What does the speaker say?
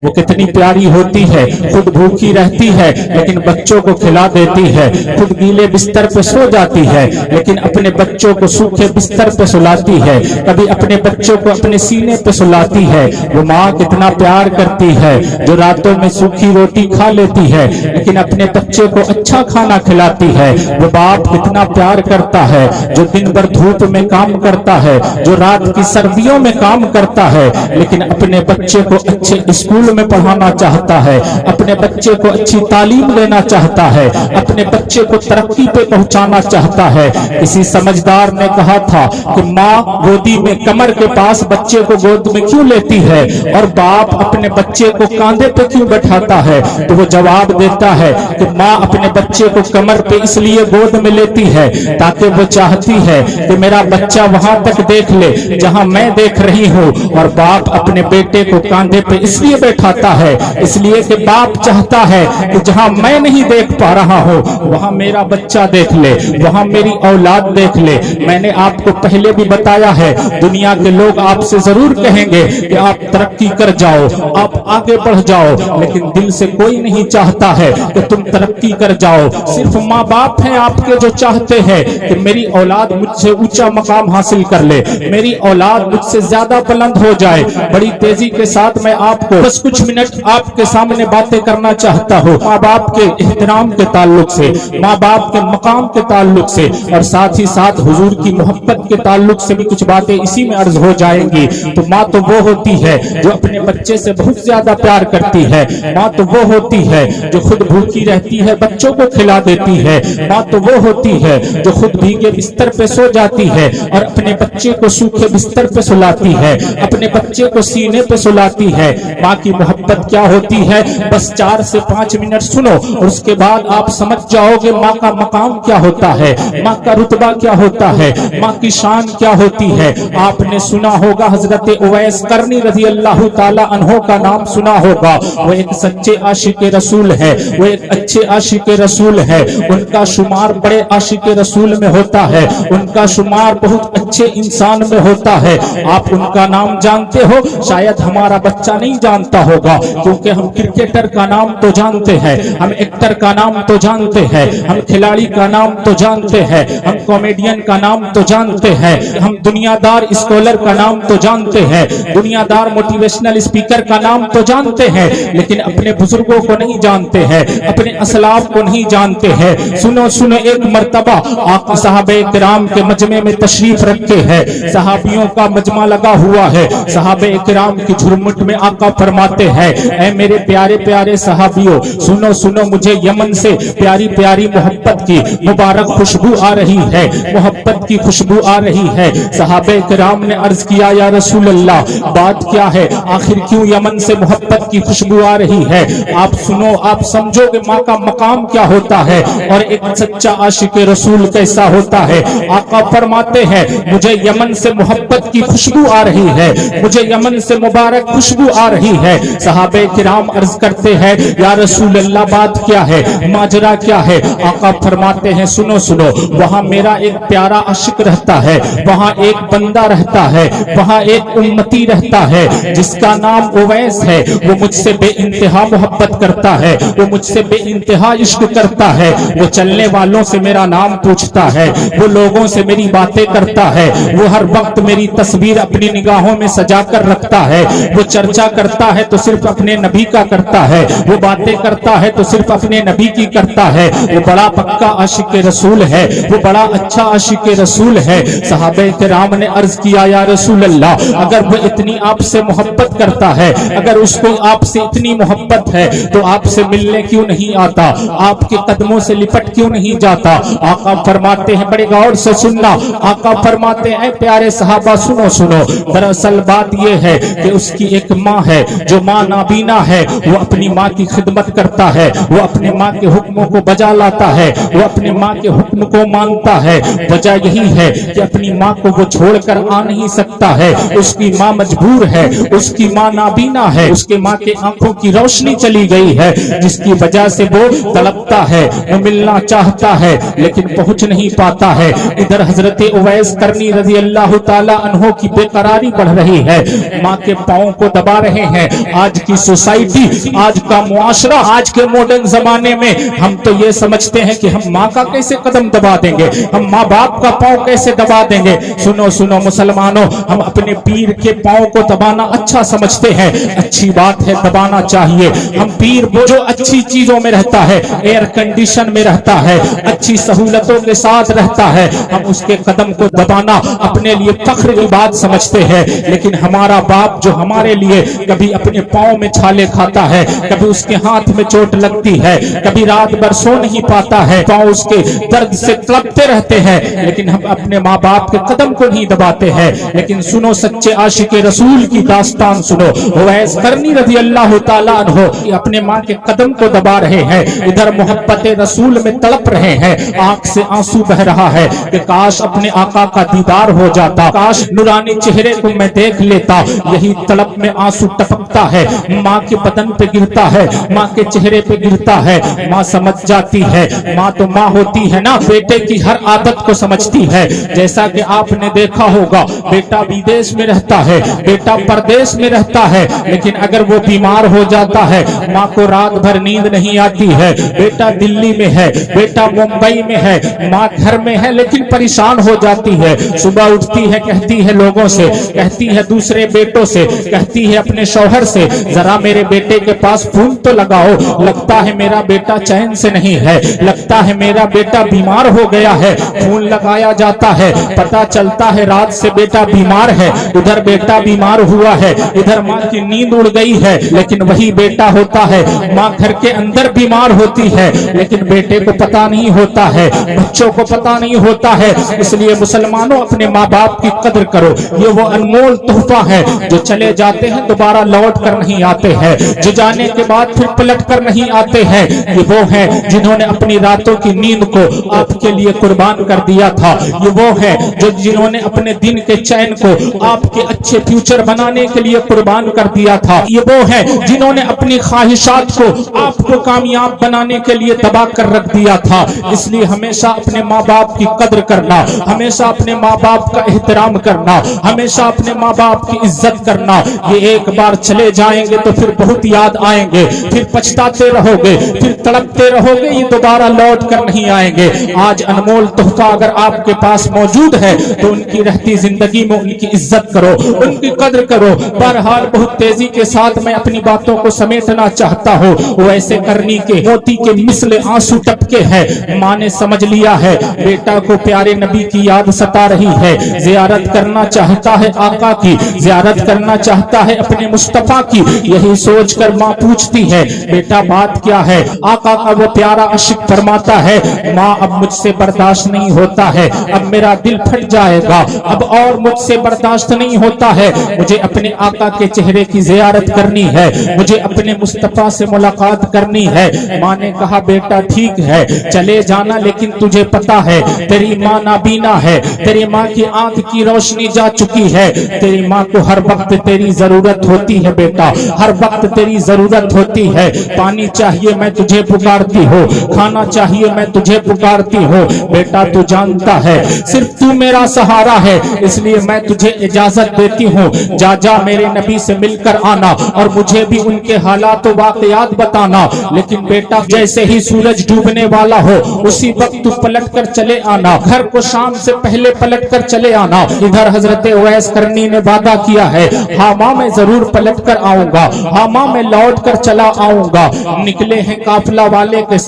वो कितनी प्यारी होती है, खुद भूखी रहती है लेकिन बच्चों को खिला देती है, खुद गीले बिस्तर पे सो जाती है लेकिन अपने बच्चों को सूखे बिस्तर पे सुलाती है, कभी अपने बच्चों को अपने सीने पे सुलाती है। वो माँ कितना प्यार करती है जो रातों में सूखी रोटी खा लेती है लेकिन अपने बच्चे को अच्छा खाना खिलाती है। वो बाप कितना प्यार करता है जो दिन भर धूप में काम करता है, जो रात की सर्दियों में काम करता है लेकिन अपने बच्चे को अच्छे स्कूल में पढ़ाना चाहता है, अपने बच्चे को अच्छी तालीम देना चाहता है, अपने बच्चे को तरक्की पे पहुंचाना चाहता है। किसी समझदार ने कहा था कि माँ गोदी में कमर के पास बच्चे को गोद में क्यों लेती है और बाप अपने बच्चे को कांधे पे क्यों बैठाता है? तो वो जवाब देता है कि माँ अपने बच्चे को कमर पे इसलिए गोद में लेती है ताकि वो चाहती है कि मेरा बच्चा वहां तक देख ले जहां मैं देख रही हूँ, और बाप अपने बेटे को कांधे पे इसलिए बैठाता है इसलिए कि बाप चाहता है कि जहां मैं नहीं देख पा रहा हूं वहां मेरा बच्चा देख ले, वहां मेरी औलाद देख ले। मैंने आपको पहले भी बताया है, दुनिया के लोग आपसे जरूर कहेंगे कि आप तरक्की कर जाओ, आप आगे बढ़ जाओ, लेकिन दिल से कोई नहीं चाहता है कि तुम तरक्की कर जाओ। सिर्फ माँ बाप हैं आपके जो चाहते हैं कि मेरी औलाद मुझसे ऊंचा मकाम हासिल कर ले, मेरी औलाद मुझसे ज्यादा बुलंद हो जाए। बड़ी तेजी के साथ मैं आपको बस कुछ मिनट आपके सामने बातें करना चाहता हूँ माँ बाप के एहतराम के ताल्लुक से, माँ बाप के मकाम के ताल्लुक से, और साथ ही साथ हुजूर की मोहब्बत के ताल्लुक से भी कुछ बातें इसी में अर्ज हो जाएंगी। तो माँ तो वो होती है जो अपने बच्चे से बहुत ज्यादा प्यार करती है, माँ तो वो होती है जो खुद भूखी रहती है बच्चों को खिला देती है, माँ तो वो होती है जो खुद भीगे बिस्तर पे सो जाती है और अपने बच्चे को सूखे बिस्तर पे सुलाती है, अपने बच्चे को सीने पे सुलाती है। माँ की मोहब्बत क्या होती है बस 4 से 5 मिनट सुनो और उसके बाद आप समझ जाओगे माँ का मकाम क्या होता है, माँ का रुतबा क्या होता है, माँ की शान क्या होती है। आपने सुना होगा हजरत उवैस करनी रज़ी अल्लाह ताला अन्हो का नाम सुना होगा। वो एक सच्चे आशिक रसूल है, वो एक अच्छे आशिक रसूल है, उनका शुमार बड़े आशिक रसूल में होता है, उनका शुमार बहुत अच्छे इंसान में होता है। आप उनका नाम जानते हो, शायद हमारा बच्चा नहीं जानता होगा, क्योंकि हम क्रिकेटर का नाम तो जानते हैं, हम एक्टर का नाम तो जानते हैं, हम खिलाड़ी का नाम तो जानते हैं, हम कॉमेडियन का नाम तो जानते हैं, हम दुनियादार स्कॉलर का नाम तो जानते हैं, दुनियादार मोटिवेशनल स्पीकर का नाम तो जानते हैं, लेकिन अपने बुजुर्गों को नहीं जानते हैं, अपने असलाफ को नहीं जानते हैं। सुनो सुनो, एक मर्तबा आका साहबे किराम के मजमे में तशरीफ रखे हैं, सहाबियों का मजमा लगा हुआ है, साहबे किराम की झुरमुट में आका फरमाते हैं, ऐ मेरे प्यारे प्यारे सहाबियों, सुनो सुनो, मुझे यमन से प्यारी प्यारी मोहब्बत की मुबारक खुशबू आ रही है, मोहब्बत की खुशबू आ रही है। सहाबे किराम ने अर्ज किया, या रसूल अल्लाह, बात क्या है, आखिर क्यों यमन से मोहब्बत की खुशबू आ रही है? आप सुनो, आप समझोगे माँ का मकाम क्या होता है और एक सच्चा आशिक रसूल कैसा होता है। आका फरमाते हैं, मुझे यमन से मोहब्बत की खुशबू आ रही है, मुझे यमन से मुबारक खुशबू आ रही है। सहाबे किराम अर्ज करते हैं, या रसूल अल्लाह, बात क्या है, माजरा क्या है? आका फरमाते हैं, सुनो सुनो, वहां मेरा एक प्यारा आशिक रहता है, वहां एक बंदा रहता है, वहां एक उम्मती रहता है जिसका नाम उवैस है। वो मुझसे बेइंतहा मोहब्बत करता है, वो मुझसे बेइंतहा इश्क करता है, वो चलने वालों से मेरा नाम पूछता है, वो लोगों से मेरी बातें करता है, वो हर वक्त मेरी तस्वीर अपनी निगाहों में सजा कर रखता है, वो चर्चा करता है तो सिर्फ अपने नबी का करता है, वो बातें करता है तो सिर्फ अपने नबी की करता है। वो बड़ा पक्का आशिक रसूल है, वो बड़ा अच्छा आशिक रसूल है। सहाबे किराम ने अर्ज किया, या रसूल अल्लाह, अगर वो इतनी आपसे मोहब्बत करता है, अगर उसको आपसे इतनी मोहब्बत है तो आपसे मिलने क्यों नहीं आता, आपके कदमों से लिपट क्यों नहीं जाता? आका फरमाते हैं, बड़े गौर से सुनना, आका फरमाते हैं, प्यारे सहाबा सुनो सुनो, दरअसल बात यह है कि उसकी एक माँ है, जो माँ नाबीना है, वो अपनी माँ की खिदमत करता है, वो अपनी माँ के हुक्मों को बजा लाता है, वो अपनी माँ के हुक्म को मानता है। वजह यही है कि अपनी माँ को वो छोड़कर आ नहीं सकता है, उसकी माँ मजबूर है, उसकी माँ नाबीना है, उसके माँ के आंखों की रोशनी चली गई है, जिसकी वजह से वो तड़पता है, वो मिलना चाहता है लेकिन पहुंच नहीं पाता है। इधर हजरत उवैस करनी रज़ी अल्लाह ताला अन्हो की बेकरारी बढ़ रही है, माँ के पाँव को दबा रहे हैं, آج کی سوسائٹی، آج کا معاشرہ، آج کے ماڈرن زمانے میں ہم تو یہ سمجھتے ہیں کہ ہم ماں کا کیسے قدم دبا دیں گے، ہم ماں باپ کا پاؤں کیسے دبا دیں گے۔ سنو مسلمانوں، ہم اپنے پیر کے پاؤں کو دبانا اچھا سمجھتے ہیں، اچھی بات ہے، دبانا چاہیے۔ ہم پیر وہ جو اچھی چیزوں میں رہتا ہے، ایئر کنڈیشن میں رہتا ہے، اچھی سہولتوں کے ساتھ رہتا ہے، ہم اس کے قدم کو دبانا اپنے لیے فخر کی بات سمجھتے ہیں۔ لیکن ہمارا باپ جو ہمارے لیے کبھی اپنے پاؤں میں چھالے کھاتا ہے، کبھی اس کے ہاتھ میں چوٹ لگتی ہے، کبھی رات بھر سو نہیں پاتا ہے، پاؤں اس کے درد سے تڑپتے رہتے ہیں، لیکن ہم اپنے ماں باپ کے قدم کو نہیں دباتے ہیں۔ لیکن سنو سچے عاشق رسول کی داستان سنو، اویس قرنی رضی اللہ تعالیٰ عنہ اپنے ماں کے قدم کو دبا رہے ہیں، ادھر محبت رسول میں تڑپ رہے ہیں، آنکھ سے آنسو بہ رہا ہے کہ کاش اپنے آقا کا دیدار ہو جاتا، کاش نورانی چہرے کو میں دیکھ لیتا۔ یہی تڑپ میں آنسو ٹپکتا ہے، ماں کے بدن پہ گرتا ہے، ماں کے چہرے پہ گرتا ہے۔ ماں سمجھ جاتی ہے، ماں تو ماں ہوتی ہے نا، بیٹے کی ہر عادت کو سمجھتی ہے۔ جیسا کہ آپ نے دیکھا ہوگا، بیٹا विदेश में रहता है, बेटा परदेश में रहता है, लेकिन अगर वो बीमार हो जाता है, माँ को रात भर नींद नहीं आती है। बेटा दिल्ली में है, बेटा मुंबई में है, माँ घर में है लेकिन परेशान हो जाती है। सुबह उठती है, कहती है लोगों से, कहती है दूसरे बेटों से, कहती है अपने शौहर से, जरा मेरे बेटे के पास फोन तो लगाओ, लगता है मेरा बेटा चैन से नहीं है, लगता है मेरा बेटा बीमार हो गया है। फोन लगाया जाता है, पता चलता है रात से बेटा बीमार है, उधर बेटा बीमार हुआ है, इधर माँ की नींद उड़ गई है, लेकिन वही बेटा होता है, माँ घर के अंदर बीमार होती है, लेकिन बेटे को पता नहीं होता है, बच्चों को पता नहीं होता है। इसलिए मुसलमानों अपने माँ बाप की कदर करो, ये वो अनमोल तोहफा है जो चले जाते हैं दोबारा लौट कर नहीं आते हैं, जो जाने के बाद फिर पलट कर नहीं आते हैं। ये वो है जिन्होंने अपनी रातों की नींद को आपके लिए कुर्बान कर दिया था, ये वो है जो जिन्होंने अपने दिन के चैन को आपके अच्छे फ्यूचर बनाने के लिए कुर्बान कर दिया था, ये वो है जिन्होंने अपनी ख्वाहिशात को आपको कामयाब बनाने के लिए दबा कर रख दिया था। इसलिए हमेशा अपने माँ बाप की कदर करना, हमेशा अपने माँ बाप का एहतराम करना, हमेशा अपने माँ बाप की इज्जत करना। ये एक बार चले जाएंगे तो फिर बहुत याद आएंगे, फिर पछताते रहोगे, फिर तड़पते रहोगे, ये दोबारा लौट कर नहीं आएंगे। आज अनमोल तोहफा अगर आपके पास मौजूद है तो उनकी रहती जिंदगी में उनकी इज्जत करो, उनकी कदर करो। बहरहाल बहुत तेजी के साथ मैं अपनी बातों को समेटना चाहता हूँ। वैसे करनी के मोती के मिसले आंसू टपके हैं। माँ ने समझ लिया है बेटा को प्यारे नबी की याद सता रही है, जियारत करना चाहता है आका की, जियारत करना चाहता है अपने मुस्तफा की। यही सोचकर माँ पूछती है बेटा बात क्या है। आका का वो प्यारा अशिक फरमाता है माँ अब मुझसे बर्दाश्त नहीं होता है, अब मेरा दिल फट जाएगा, अब और मुझसे बर्दाश्त नहीं होता है, मुझे अपने आका के चेहरे की जियारत करनी है, मुझे अपने मुस्तफा से मुलाकात करनी है। माँ ने कहा बेटा ठीक है चले जाना, लेकिन तुझे पता है तेरी माँ नाबीना है, तेरी माँ की आंख की रोशनी जा चुकी है, तेरी माँ को हर वक्त तेरी जरूरत होती है बेटा, हर वक्त तेरी जरूरत होती है। पानी चाहिए मैं तुझे पुकारती हूँ, खाना चाहिए मैं तुझे पुकारती हूँ। बेटा तू जानता है सिर्फ तू मेरा सहारा है, इसलिए मैं तुझे इजाजत देती हूँ, जा जा मेरे नबी से मिलकर आना और मुझे भी उनके हालात व वाक़यात बताना। लेकिन बेटा जैसे ही सूरज डूबने वाला हो उसी वक्त तू पलट कर चले आना, घर को शाम से पहले पलट कर चले आना। इधर हजरत उवैस करनी ने वादा किया है हाँ माँ मैं जरूर पलट कर आऊंगा, हाँ माँ मैं लौट कर चला आऊंगा। निकले हैं काफिला वाले के